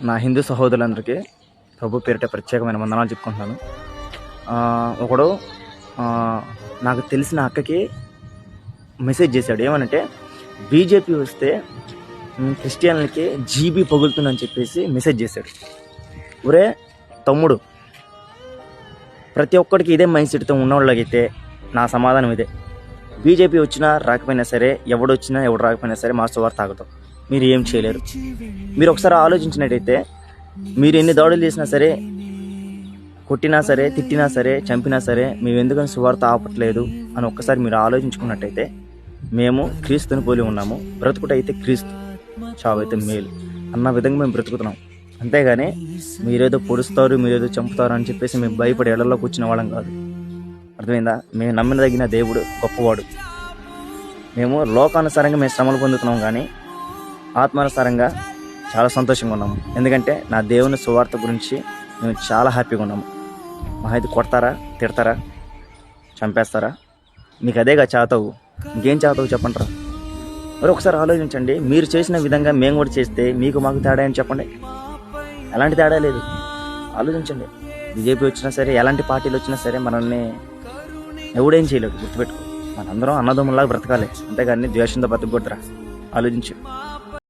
నా హిందూ సహోదరులందరికీ ప్రభు పేరిట ప్రత్యేకమైన వందనాలు చెప్పుకుంటున్నాను. ఒకడు నాకు తెలిసిన అక్కకి మెసేజ్ చేశాడు. ఏమనంటే బీజేపీ వస్తే క్రిస్టియన్లకి జీబీ పగులుతుందని చెప్పేసి మెసేజ్ చేశాడు. ఒరే తమ్ముడు, ప్రతి ఒక్కడికి ఇదే మైండ్ సెట్తో ఉన్నవాళ్ళకైతే నా సమాధానం ఇదే. బీజేపీ వచ్చినా రాకపోయినా సరే, ఎవడు రాకపోయినా సరే మా సువార్త తాగుతాం. మీరు ఏం చేయలేరు. మీరు ఒకసారి ఆలోచించినట్టయితే, మీరు ఎన్ని దాడులు చేసినా సరే, కొట్టినా సరే, తిట్టినా సరే, చంపినా సరే, మేము ఎందుకని సువార్త ఆపట్లేదు అని ఒక్కసారి మీరు ఆలోచించుకున్నట్టయితే, మేము క్రీస్తుని పోలి ఉన్నాము. బ్రతుకుటైతే క్రీస్తు, చావైతే మేలు అన్న విధంగా మేము బ్రతుకుతున్నాం. అంతేగాని మీరేదో పొడుస్తారు, మీరేదో చంపుతారు అని చెప్పేసి మేము భయపడి ఎడల్లోకి వచ్చిన వాళ్ళం కాదు. అర్థమైందా? మేము నమ్మినదగిన దేవుడు గొప్పవాడు. మేము లోకానుసారంగా మేము శ్రమలు పొందుతున్నాం, కానీ ఆత్మానుసారంగా చాలా సంతోషంగా ఉన్నాము. ఎందుకంటే నా దేవుని సువార్త గురించి మేము చాలా హ్యాపీగా ఉన్నాము. మా అయితే కొడతారా, తిడతారా, చంపేస్తారా? మీకు అదేగా చాతావు, ఇంకేం చాతావు చెప్పంటారా? మరి ఒకసారి ఆలోచించండి. మీరు చేసిన విధంగా మేము కూడా చేస్తే మీకు మాకు తేడా అని చెప్పండి. ఎలాంటి తేడా లేదు. ఆలోచించండి. బీజేపీ వచ్చినా సరే, ఎలాంటి పార్టీలు వచ్చినా సరే మనల్ని ఎవడేం చేయలేడు. గుర్తుపెట్టుకో, మనందరం అన్నదమ్ములాగా బ్రతకాలి. అంతేగాని ద్వేషంతో బతకూడదురా. ఆలోచించు.